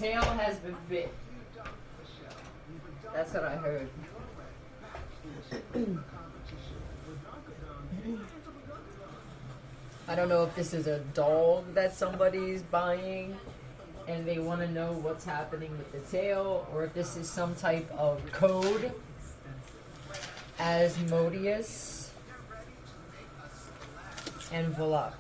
tail has been bit. That's what I heard. I don't know if this is a dog that somebody's buying and they want to know what's happening with the tail, or if this is some type of code. Asmodius and Volok.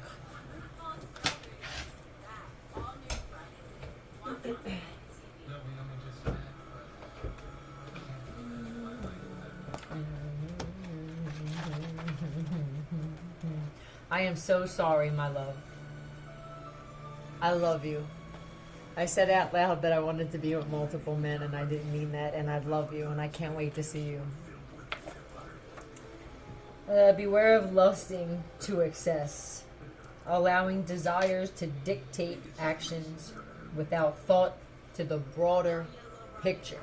I am so sorry, my love. I love you. I said out loud that I wanted to be with multiple men, and I didn't mean that, and I love you, and I can't wait to see you. Beware of lusting to excess, allowing desires to dictate actions without thought to the broader picture.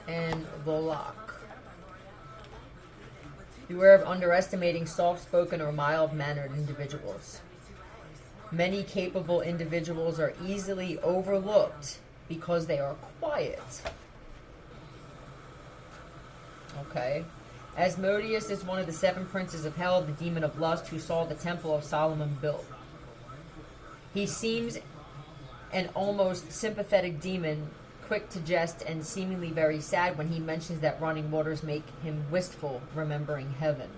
And Volok. Beware of underestimating soft-spoken or mild-mannered individuals. Many capable individuals are easily overlooked because they are quiet. Okay. Asmodius is one of the 7 princes of hell, the demon of lust, who saw the temple of Solomon built. He seems an almost sympathetic demon, quick to jest and seemingly very sad when he mentions that running waters make him wistful, remembering heaven.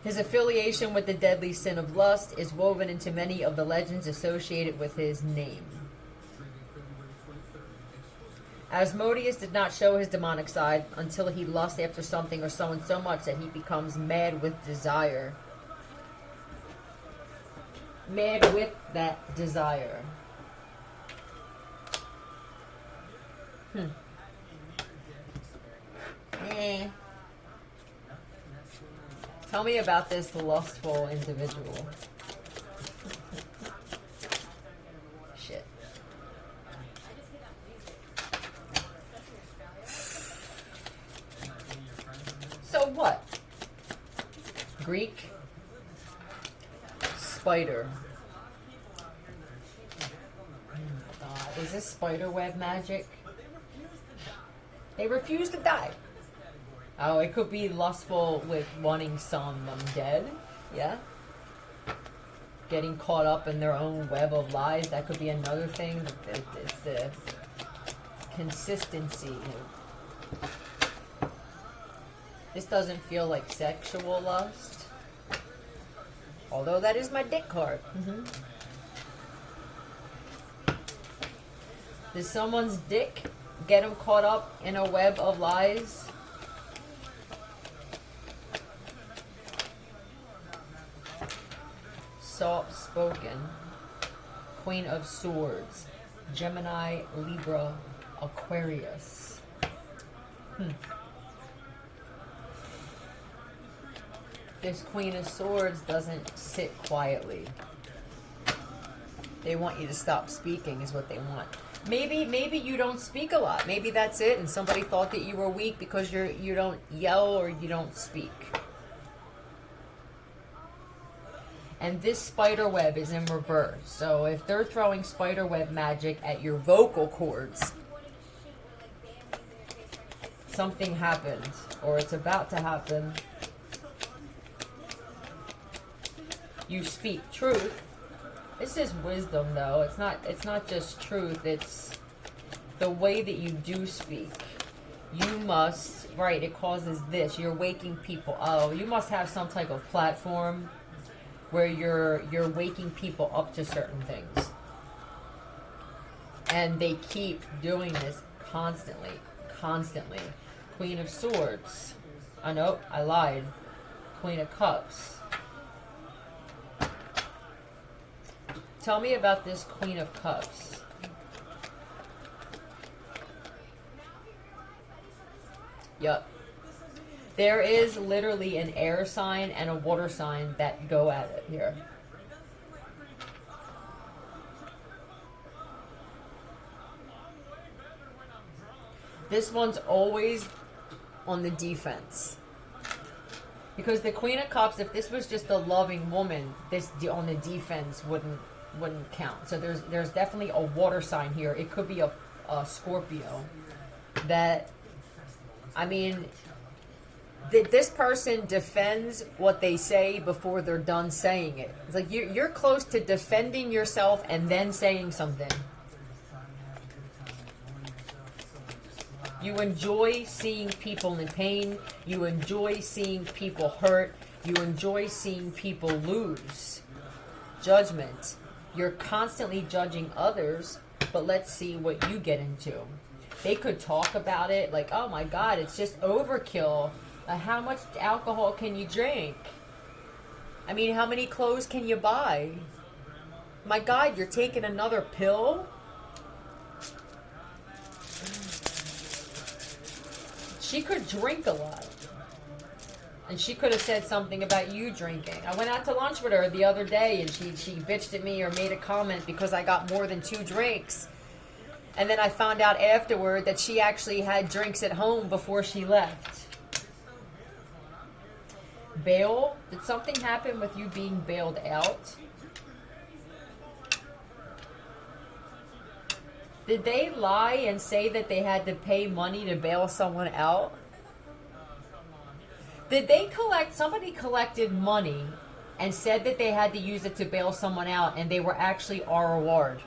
His affiliation with the deadly sin of lust is woven into many of the legends associated with his name. Asmodius did not show his demonic side until he lusts after something or someone so much that he becomes mad with desire. Mad with that desire. Tell me about this lustful individual. Shit. So what? Greek? Spider. Is this spider web magic? They refuse to die. Oh, it could be lustful with wanting some dead. Yeah. Getting caught up in their own web of lies. That could be another thing. It's the consistency. This doesn't feel like sexual lust. Although that is my dick card. Does someone's dick get them caught up in a web of lies? Soft-spoken. Queen of Swords. Gemini, Libra, Aquarius. This Queen of Swords doesn't sit quietly. They want you to stop speaking is what they want. Maybe you don't speak a lot. Maybe that's it, and somebody thought that you were weak because you don't yell or you don't speak. And this spider web is in reverse. So if they're throwing spider web magic at your vocal cords, something happens, or it's about to happen. You speak truth. This is wisdom, though. It's not just truth. It's the way that you do speak. You must, right, it causes this. You're waking people. Oh, you must have some type of platform where you're waking people up to certain things. And they keep doing this constantly. Queen of Swords. Oh, no, I lied. Queen of Cups. Tell me about this Queen of Cups. Yup. There is literally an air sign and a water sign that go at it here. This one's always on the defense. Because the Queen of Cups, if this was just a loving woman, this on the defense wouldn't wouldn't count. So there's definitely a water sign here. It could be a Scorpio. That, I mean, this person defends what they say before they're done saying it. It's like you're close to defending yourself and then saying something. You enjoy seeing people in pain. You enjoy seeing people hurt. You enjoy seeing people lose. Judgment. You're constantly judging others, but let's see what you get into. They could talk about it like, oh my God, it's just overkill. How much alcohol can you drink? I mean, how many clothes can you buy? My God, you're taking another pill? She could drink a lot. And she could have said something about you drinking. I went out to lunch with her the other day and she bitched at me or made a comment because I got more than 2 drinks. And then I found out afterward that she actually had drinks at home before she left. Bail? Did something happen with you being bailed out? Did they lie and say that they had to pay money to bail someone out? Did they somebody collected money and said that they had to use it to bail someone out and they were actually ROR'd?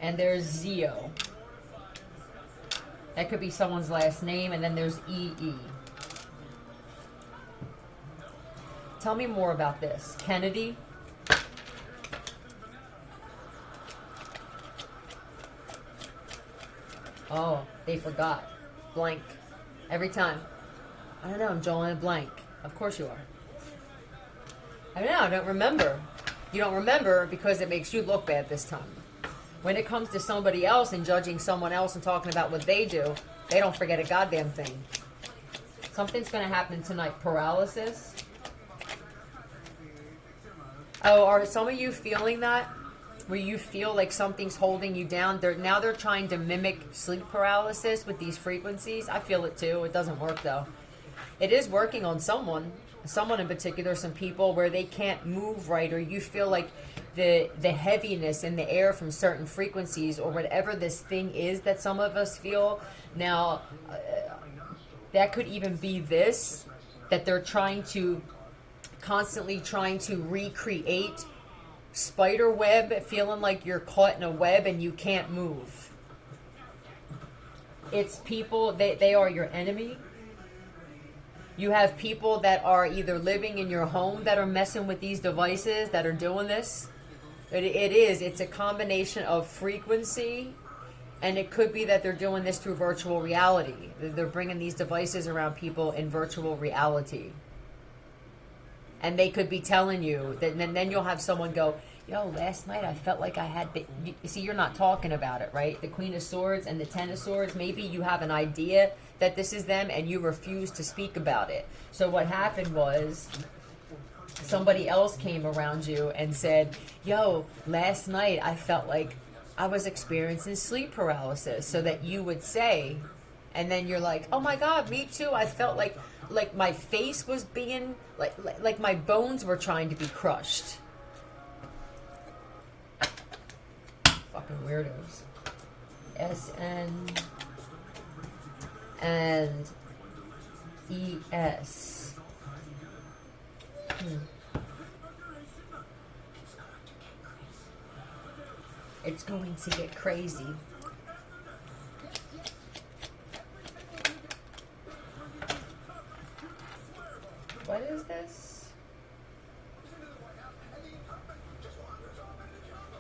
And there's Zio. That could be someone's last name, and then there's EE. Tell me more about this. Kennedy? Oh, they forgot. Blank. Every time. I don't know, I'm drawing a blank. Of course you are. I don't know, I don't remember. You don't remember because it makes you look bad this time. When it comes to somebody else and judging someone else and talking about what they do, they don't forget a goddamn thing. Something's going to happen tonight. Paralysis. Oh, are some of you feeling that? Where you feel like something's holding you down? Now they're trying to mimic sleep paralysis with these frequencies. I feel it too. It doesn't work though. It is working on someone in particular, some people where they can't move right, or you feel like the heaviness in the air from certain frequencies or whatever this thing is that some of us feel. Now, that could even be this, that they're constantly trying to recreate spider web, feeling like you're caught in a web and you can't move. It's people, they are your enemy. You have people that are either living in your home that are messing with these devices, that are doing this. It's a combination of frequency, and it could be that they're doing this through virtual reality. They're bringing these devices around people in virtual reality. And they could be telling you that, and then you'll have someone go, yo, last night I felt like I had you see, you're not talking about it, right? The Queen of Swords and the Ten of Swords, maybe you have an idea that this is them and you refuse to speak about it. So what happened was somebody else came around you and said, yo, last night I felt like I was experiencing sleep paralysis, so that you would say, and then you're like, oh my God, me too. I felt like my face was being, like my bones were trying to be crushed. Fucking weirdos. SN and ES. It's going to get crazy. What is this?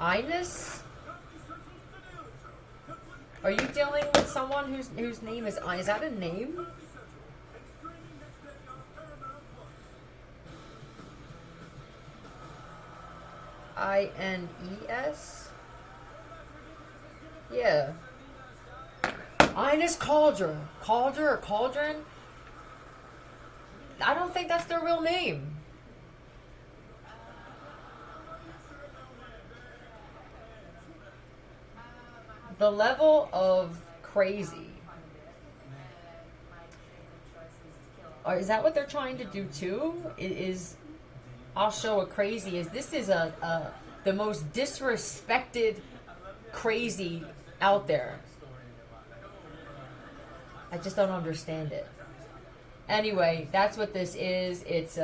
Ines? Are you dealing with someone whose name is Ines? Is that a name? INES? Yeah. Ines Cauldron. Cauldron? I don't think that's their real name. The level of crazy. Is that what they're trying to do too? Is I'll show what crazy is. This is the most disrespected crazy out there. I just don't understand it. Anyway, that's what this is. It's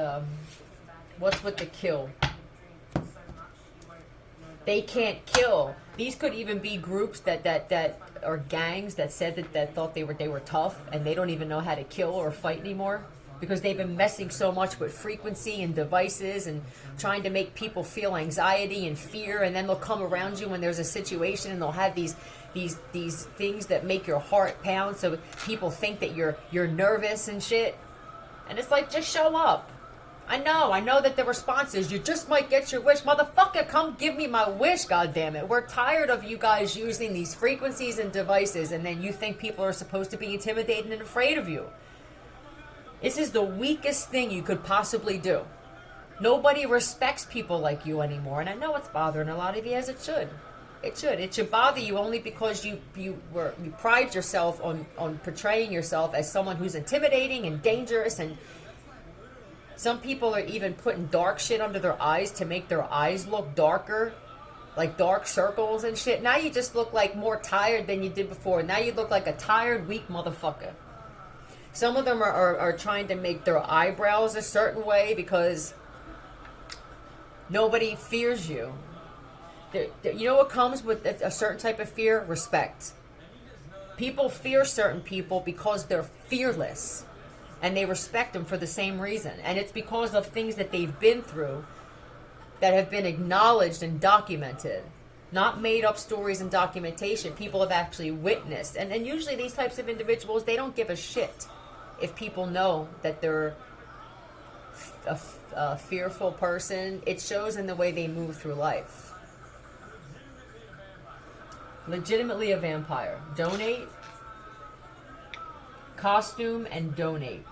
what's with the kill? They can't kill. These could even be groups that or gangs that said that thought they were tough, and they don't even know how to kill or fight anymore because they've been messing so much with frequency and devices and trying to make people feel anxiety and fear, and then they'll come around you when there's a situation and they'll have these things that make your heart pound so people think that you're nervous and shit. And it's like, just show up. I know that the response is, you just might get your wish. Motherfucker, come give me my wish, goddammit. We're tired of you guys using these frequencies and devices, and then you think people are supposed to be intimidated and afraid of you. This is the weakest thing you could possibly do. Nobody respects people like you anymore, and I know it's bothering a lot of you, as it should. It should. It should bother you only because you pride yourself on portraying yourself as someone who's intimidating and dangerous, and some people are even putting dark shit under their eyes to make their eyes look darker, like dark circles and shit. Now you just look like more tired than you did before. Now you look like a tired, weak motherfucker. Some of them are trying to make their eyebrows a certain way because nobody fears you. You know what comes with a certain type of fear? Respect. People fear certain people because they're fearless. And they respect them for the same reason. And it's because of things that they've been through that have been acknowledged and documented. Not made up stories and documentation. People have actually witnessed. And usually these types of individuals, they don't give a shit if people know that they're a fearful person. It shows in the way they move through life. Legitimately a vampire. Donate. Costume and donate.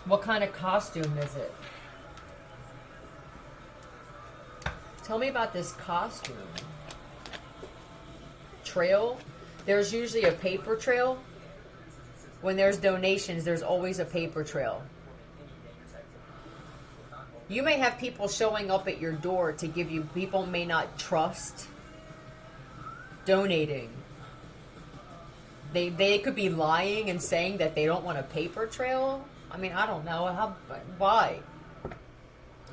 What kind of costume is it? Tell me about this costume. Trail. There's usually a paper trail. When there's donations, there's always a paper trail. You may have people showing up at your door to give you, people may not trust donating. They could be lying and saying that they don't want a paper trail. I mean, I don't know. Why?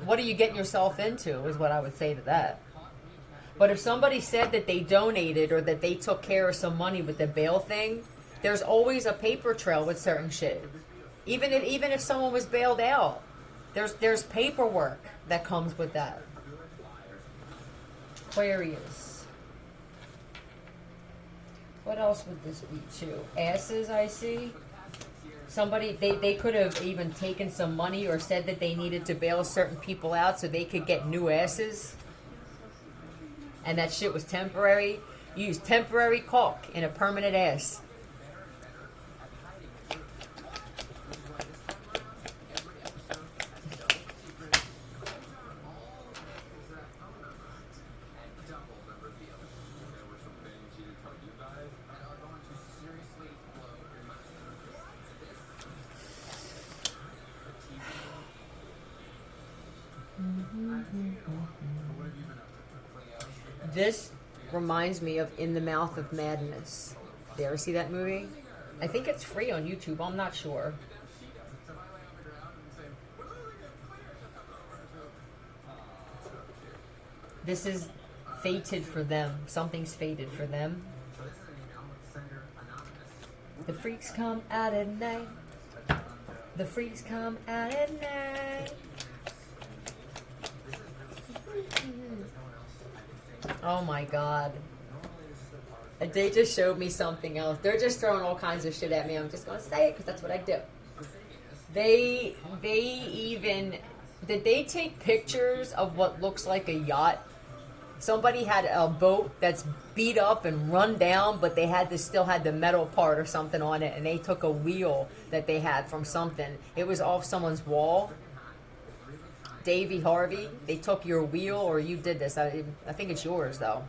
What are you getting yourself into is what I would say to that. But if somebody said that they donated or that they took care of some money with the bail thing, there's always a paper trail with certain shit. Even if someone was bailed out, there's paperwork that comes with that. Aquarius. What else would this be too? Asses, I see. Somebody, they could have even taken some money or said that they needed to bail certain people out so they could get new asses. And that shit was temporary. You use temporary caulk in a permanent ass. This reminds me of In the Mouth of Madness. Did you ever see that movie? I think it's free on YouTube. I'm not sure. This is fated for them. Something's fated for them. The freaks come out at night. The freaks come out at night. Oh my god. They just showed me something else. They're just throwing all kinds of shit at me. I'm just going to say it because that's what I do. They even... Did they take pictures of what looks like a yacht? Somebody had a boat that's beat up and run down, but they still had the metal part or something on it, and they took a wheel that they had from something. It was off someone's wall. Davey Harvey, they took your wheel, or you did this. I think it's yours, though.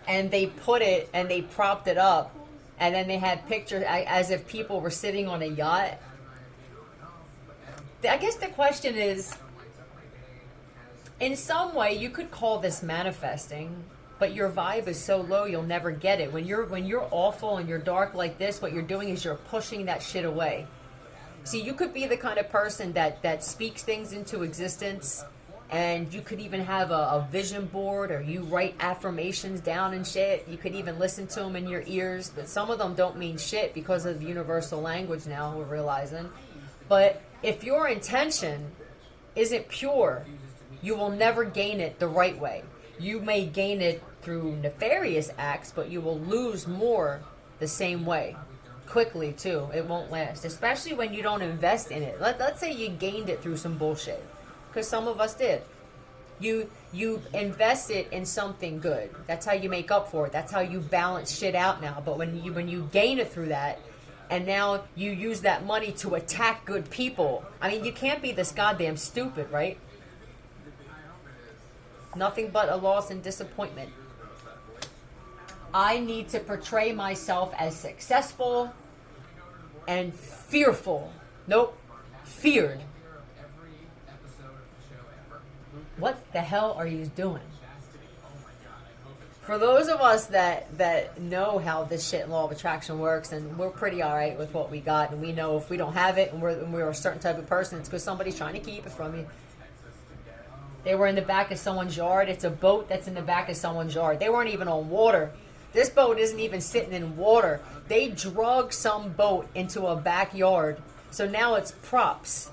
And they put it, and they propped it up, and then they had pictures as if people were sitting on a yacht. I guess the question is, in some way, you could call this manifesting, but your vibe is so low you'll never get it. When you're awful and you're dark like this, what you're doing is you're pushing that shit away. See, you could be the kind of person that speaks things into existence, and you could even have a vision board, or you write affirmations down and shit. You could even listen to them in your ears, but some of them don't mean shit because of universal language now, we're realizing. But if your intention isn't pure, you will never gain it the right way. You may gain it through nefarious acts, but you will lose more the same way. Quickly, too. It won't last. Especially when you don't invest in it. Let's say you gained it through some bullshit. Because some of us did. You invest it in something good. That's how you make up for it. That's how you balance shit out now. But when you gain it through that, and now you use that money to attack good people. I mean, you can't be this goddamn stupid, right? Nothing but a loss and disappointment. I need to portray myself as successful and fearful. Nope. Feared. What the hell are you doing? For those of us that know how this shit law of attraction works, and we're pretty alright with what we got, and we know if we don't have it and we're a certain type of person, it's because somebody's trying to keep it from you. They were in the back of someone's yard. It's a boat that's in the back of someone's yard. They weren't even on water. This boat isn't even sitting in water. They drug some boat into a backyard. So now it's props.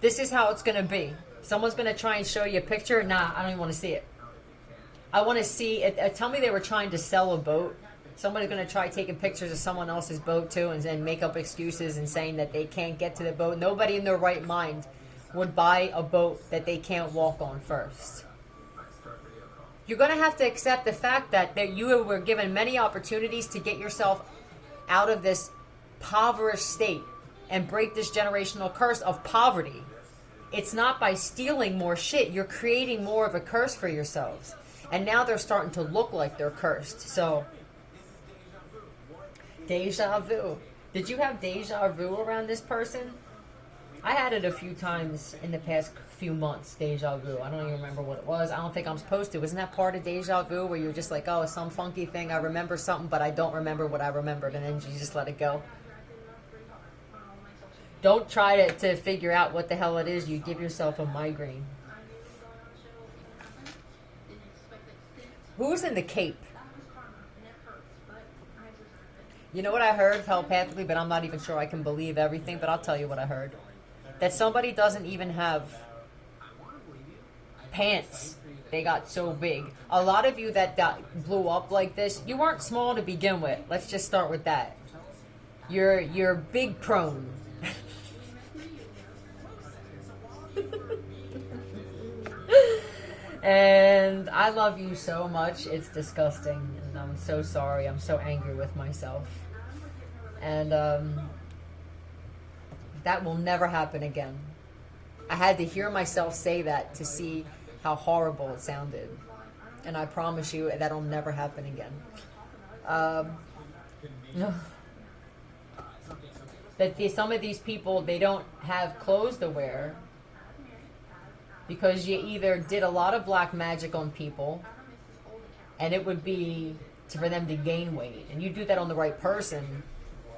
This is how it's going to be. Someone's going to try and show you a picture. Nah, I don't even want to see it. I want to see it. Tell me they were trying to sell a boat. Somebody's going to try taking pictures of someone else's boat too, and then make up excuses and saying that they can't get to the boat. Nobody in their right mind would buy a boat that they can't walk on first. You're going to have to accept the fact that you were given many opportunities to get yourself out of this impoverished state and break this generational curse of poverty. It's not by stealing more shit. You're creating more of a curse for yourselves. And now they're starting to look like they're cursed. So, deja vu. Did you have deja vu around this person? I had it a few times in the past few months, deja vu. I don't even remember what it was. I don't think I'm supposed to. Isn't that part of deja vu where you're just like, oh, it's some funky thing. I remember something, but I don't remember what I remembered. And then you just let it go. Don't try to figure out what the hell it is. You give yourself a migraine. Who's in the Cape? You know what I heard telepathically, but I'm not even sure I can believe everything, but I'll tell you what I heard. That somebody doesn't even have pants. They got so big. A lot of you that blew up like this, you weren't small to begin with. Let's just start with that. You're big prone. And I love you so much. It's disgusting. And I'm so sorry. I'm so angry with myself. And that will never happen again. I had to hear myself say that to see how horrible it sounded. And I promise you that'll never happen again. Some of these people, they don't have clothes to wear because you either did a lot of black magic on people, and it would be for them to gain weight, and you do that on the right person,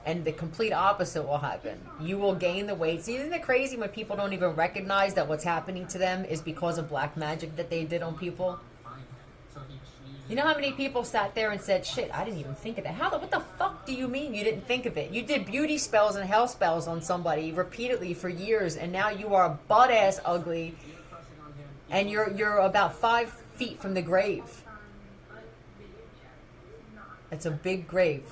and the complete opposite will happen. You will gain the weight. See, isn't it crazy when people don't even recognize that what's happening to them is because of black magic that they did on people? You know how many people sat there and said, shit, I didn't even think of that. What the fuck do you mean you didn't think of it? You did beauty spells and hell spells on somebody repeatedly for years, and now you are butt-ass ugly, and you're about 5 feet from the grave. It's a big grave.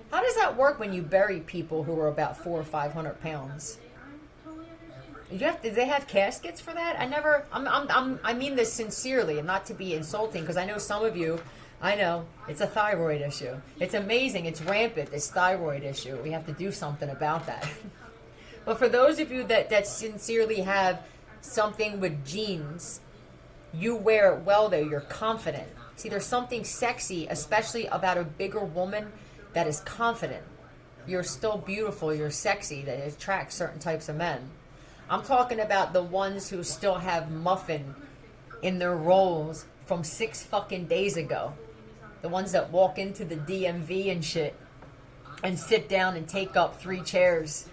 How does that work when you bury people who are about 400 or 500 pounds? Do they have caskets for that? I mean this sincerely, and not to be insulting, because I know some of you, I know, it's a thyroid issue. It's amazing, it's rampant, this thyroid issue. We have to do something about that. But for those of you that sincerely have something with genes, you wear it well though, you're confident. See, there's something sexy, especially about a bigger woman that is confident. You're still beautiful. You're sexy. That attracts certain types of men. I'm talking about the ones who still have muffin in their rolls from 6 fucking days ago. The ones that walk into the DMV and shit and sit down and take up 3 chairs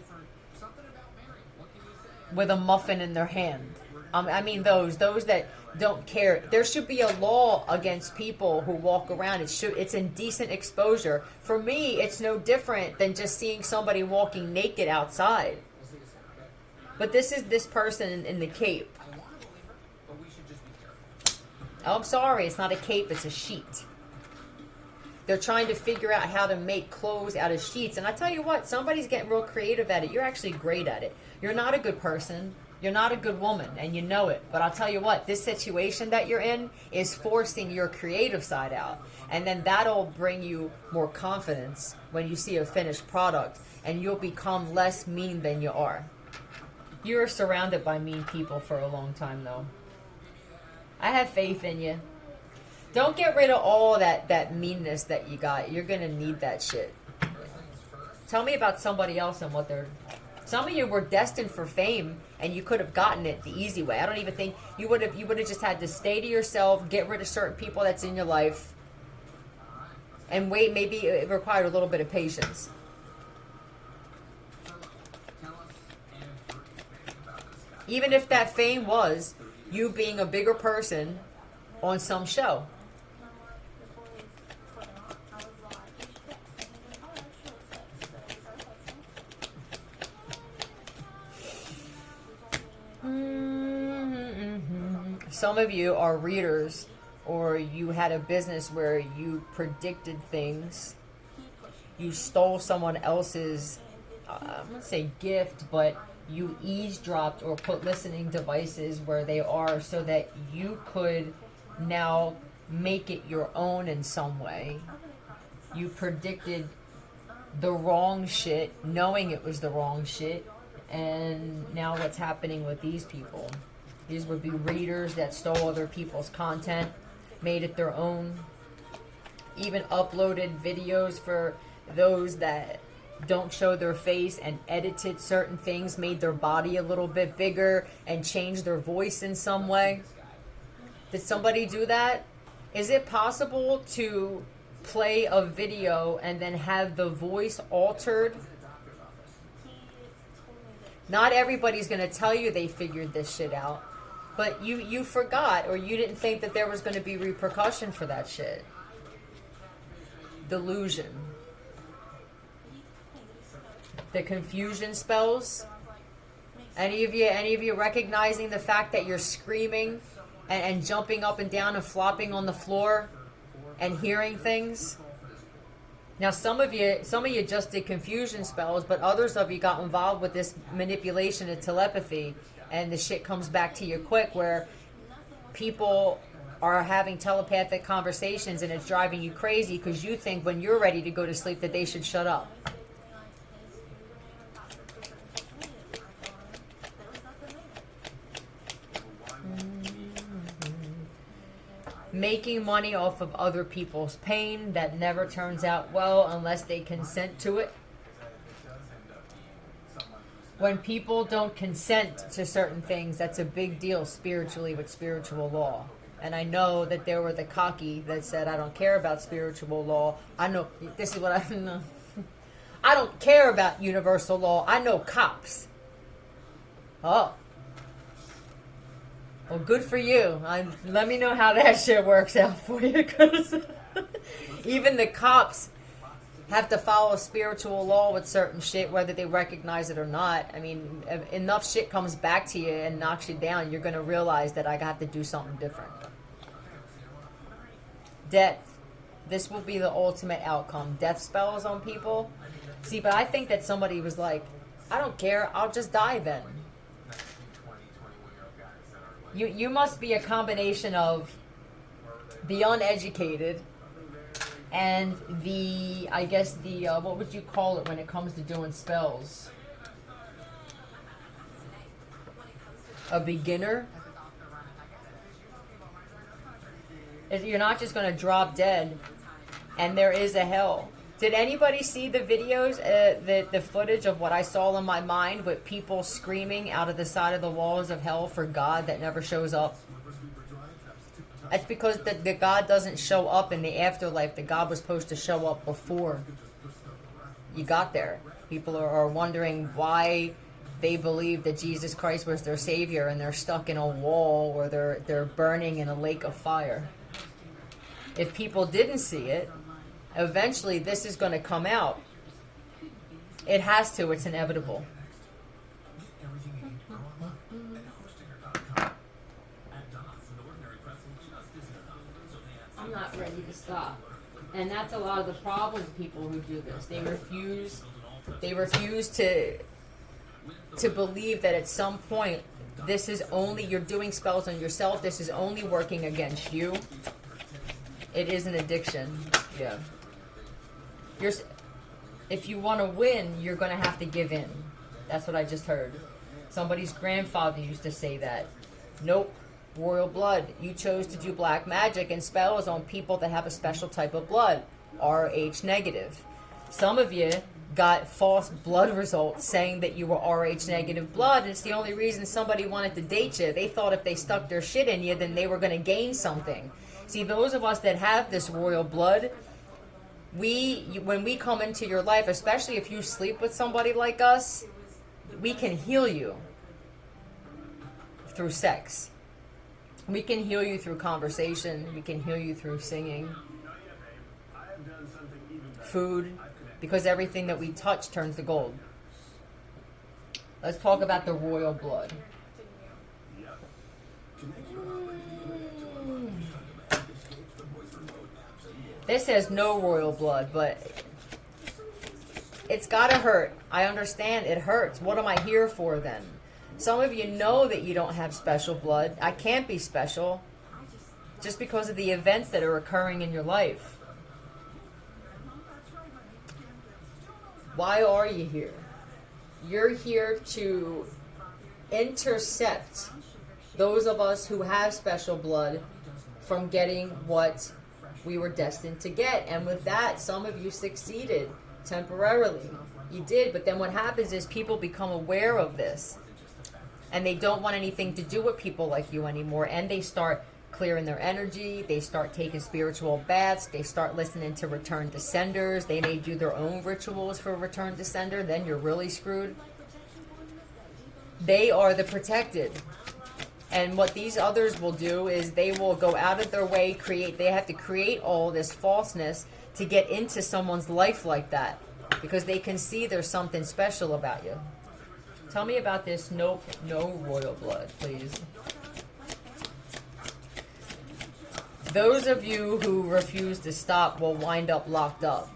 with a muffin in their hand. I mean those that don't care. There should be a law against people who walk around. It's indecent exposure. For me, it's no different than just seeing somebody walking naked outside. But this is this person in the cape. Oh, I'm sorry, it's not a cape, it's a sheet. They're trying to figure out how to make clothes out of sheets. And I tell you what, somebody's getting real creative at it. You're actually great at it. You're not a good person. You're not a good woman, and you know it. But I'll tell you what, this situation that you're in is forcing your creative side out. And then that'll bring you more confidence when you see a finished product. And you'll become less mean than you are. You're surrounded by mean people for a long time, though. I have faith in you. Don't get rid of all that meanness that you got. You're going to need that shit. Tell me about somebody else and what they're... Some of you were destined for fame, and you could have gotten it the easy way. I don't even think you would have just had to stay to yourself, get rid of certain people that's in your life, and wait. Maybe it required a little bit of patience. Even if that fame was you being a bigger person on some show. Some of you are readers, or you had a business where you predicted things. You stole someone else's, I'm going to say gift, but you eavesdropped or put listening devices where they are so that you could now make it your own in some way. You predicted the wrong shit, knowing it was the wrong shit, and now what's happening with these people? These would be readers that stole other people's content, made it their own, even uploaded videos for those that don't show their face and edited certain things, made their body a little bit bigger and changed their voice in some way. Did somebody do that? Is it possible to play a video and then have the voice altered? Not everybody's going to tell you they figured this shit out. But you forgot, or you didn't think that there was going to be repercussion for that shit. Delusion. The confusion spells. Any of you recognizing the fact that you're screaming and jumping up and down and flopping on the floor and hearing things? Now some of you just did confusion spells, but others of you got involved with this manipulation of telepathy, and the shit comes back to you quick, where people are having telepathic conversations and it's driving you crazy because you think when you're ready to go to sleep that they should shut up. Making money off of other people's pain that never turns out well unless they consent to it. When people don't consent to certain things, that's a big deal spiritually with spiritual law. And I know that there were the cocky that said, I don't care about spiritual law. I know, this is what I know. I don't care about universal law. I know cops. Oh. Well, good for you. Let me know how that shit works out for you, because even the cops have to follow spiritual law with certain shit, whether they recognize it or not. I mean, if enough shit comes back to you and knocks you down, you're going to realize that I have to do something different. Death. This will be the ultimate outcome. Death spells on people. See, but I think that somebody was like, I don't care, I'll just die then. You must be a combination of the uneducated and the, I guess the, what would you call it when it comes to doing spells? A beginner? You're not just going to drop dead, and there is a hell. Did anybody see the videos, the footage of what I saw in my mind with people screaming out of the side of the walls of hell for God that never shows up? That's because the God doesn't show up in the afterlife. The God was supposed to show up before you got there. People are wondering why they believe that Jesus Christ was their Savior and they're stuck in a wall or they're burning in a lake of fire. If people didn't see it, eventually this is going to come out. It has to. It's inevitable. I'm not ready to stop. And that's a lot of the problem with people who do this. They refuse to believe that at some point this is only, you're doing spells on yourself, this is only working against you. It is an addiction. Yeah. If you want to win, you're going to have to give in. That's what I just heard. Somebody's grandfather used to say that. Nope. Royal blood. You chose to do black magic and spells on people that have a special type of blood. RH negative. Some of you got false blood results saying that you were RH negative blood. And it's the only reason somebody wanted to date you. They thought if they stuck their shit in you, then they were going to gain something. See, those of us that have this royal blood, when we come into your life, especially if you sleep with somebody like us, we can heal you through sex. We can heal you through conversation. We can heal you through singing. Food. Because everything that we touch turns to gold. Let's talk about the royal blood. This has no royal blood, but it's gotta hurt. I understand it hurts. What am I here for then? Some of you know that you don't have special blood. I can't be special just because of the events that are occurring in your life. Why are you here? You're here to intercept those of us who have special blood from getting what we were destined to get. And with that, some of you succeeded temporarily. You did, but then what happens is people become aware of this. And they don't want anything to do with people like you anymore. And they start clearing their energy. They start taking spiritual baths. They start listening to return descenders. They may do their own rituals for return descender. Then you're really screwed. They are the protected. And what these others will do is they will go out of their way, they have to create all this falseness to get into someone's life like that. Because they can see there's something special about you. Tell me about this no royal blood, please. Those of you who refuse to stop will wind up locked up.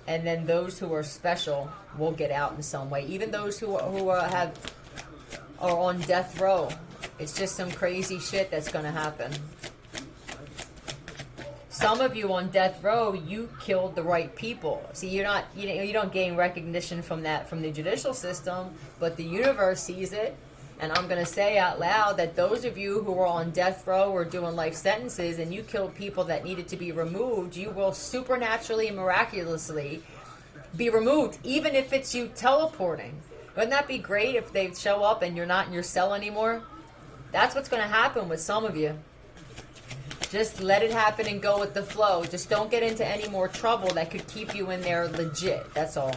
And then those who are special will get out in some way. Even those who are on death row. It's just some crazy shit that's going to happen. Some of you on death row, you killed the right people. See, you don't gain recognition from the judicial system, but the universe sees it. And I'm going to say out loud that those of you who are on death row or doing life sentences and you killed people that needed to be removed, you will supernaturally and miraculously be removed, even if it's you teleporting. Wouldn't that be great if they show up and you're not in your cell anymore? That's what's going to happen with some of you. Just let it happen and go with the flow. Just don't get into any more trouble that could keep you in there legit. That's all.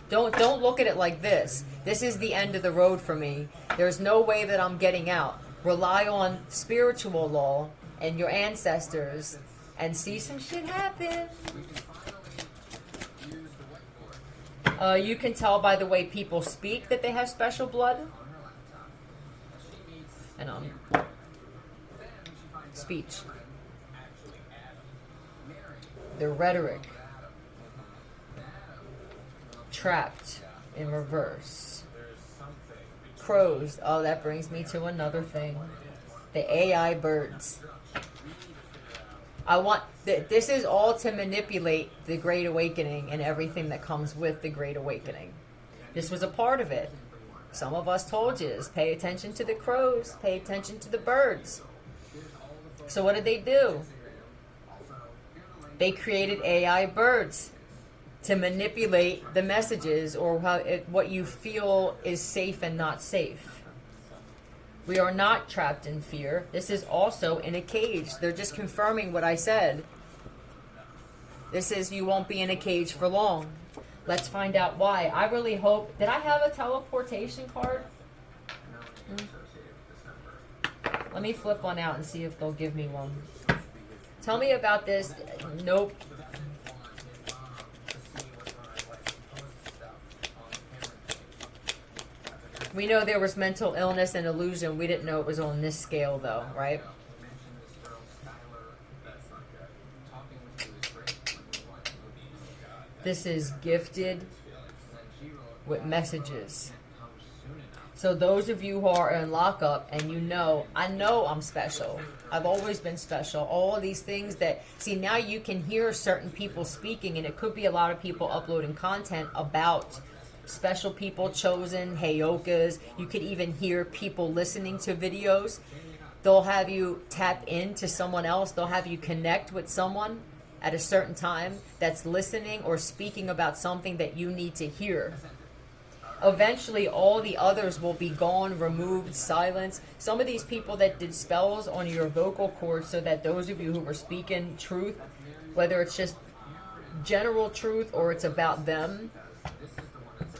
Don't look at it like this. This is the end of the road for me. There's no way that I'm getting out. Rely on spiritual law and your ancestors and see some shit happen. You can tell by the way people speak that they have special blood. And speech. The rhetoric. Trapped in reverse. Crows. Oh, that brings me to another thing. The AI birds. This is all to manipulate the Great Awakening and everything that comes with the Great Awakening. This was a part of it. Some of us told you is pay attention to the crows, pay attention to the birds. So what did they do? They created AI birds to manipulate the messages or what you feel is safe and not safe. We are not trapped in fear. This is also in a cage. They're just confirming what I said. This is, you won't be in a cage for long. Let's find out why. I really hope... Did I have a teleportation card? Let me flip one out and see if they'll give me one. Tell me about this. Nope. We know there was mental illness and illusion. We didn't know it was on this scale, though, right? This is gifted with messages. So those of you who are in lockup and you know, I know I'm special. I've always been special. All of these things that, see, now you can hear certain people speaking, and it could be a lot of people uploading content about special people, chosen, heyokas. You could even hear people listening to videos. They'll have you tap into someone else. They'll have you connect with someone at a certain time that's listening or speaking about something that you need to hear. Eventually, all the others will be gone, removed, silenced. Some of these people that did spells on your vocal cords so that those of you who were speaking truth, whether it's just general truth or it's about them,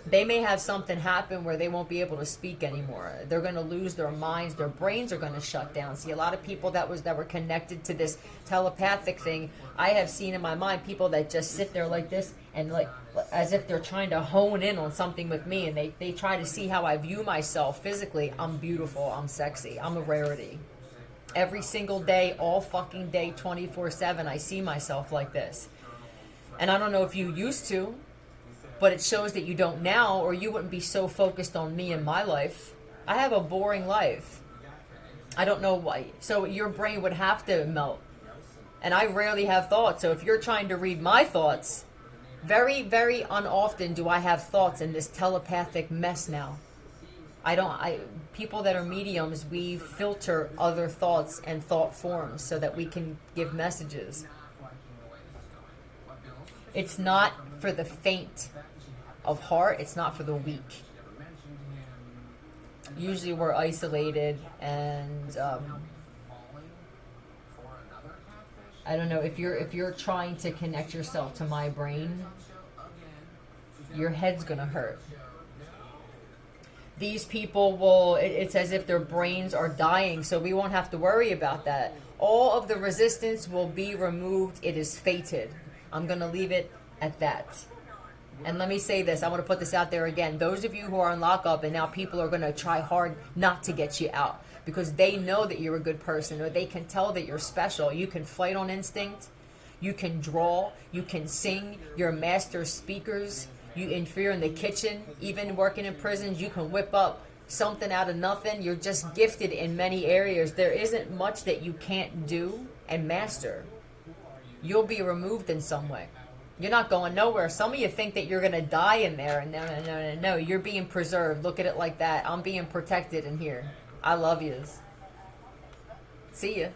they may have something happen where they won't be able to speak anymore. They're going to lose their minds. Their brains are going to shut down. See, a lot of people that were connected to this telepathic thing, I have seen in my mind people that just sit there like this and like as if they're trying to hone in on something with me, and they try to see how I view myself physically. I'm beautiful. I'm sexy. I'm a rarity. Every single day, all fucking day, 24/7, I see myself like this. And I don't know if you used to, but it shows that you don't now, or you wouldn't be so focused on me and my life. I have a boring life. I don't know why. So your brain would have to melt. And I rarely have thoughts. So if you're trying to read my thoughts, very, very unoften do I have thoughts in this telepathic mess now. People that are mediums, we filter other thoughts and thought forms so that we can give messages. It's not for the faint of heart. It's not for the weak. Usually we're isolated, and I don't know, if you're trying to connect yourself to my brain, your head's gonna hurt. These people will, it's as if their brains are dying, so we won't have to worry about that. All of the resistance will be removed. It is fated. I'm going to leave it at that. And let me say this. I want to put this out there again. Those of you who are in lockup and now people are going to try hard not to get you out because they know that you're a good person, or they can tell that you're special. You can fight on instinct. You can draw. You can sing. You're master speakers. If you're in the kitchen, even working in prisons, you can whip up something out of nothing. You're just gifted in many areas. There isn't much that you can't do and master. You'll be removed in some way. You're not going nowhere. Some of you think that you're going to die in there. No. You're being preserved. Look at it like that. I'm being protected in here. I love yous. See ya.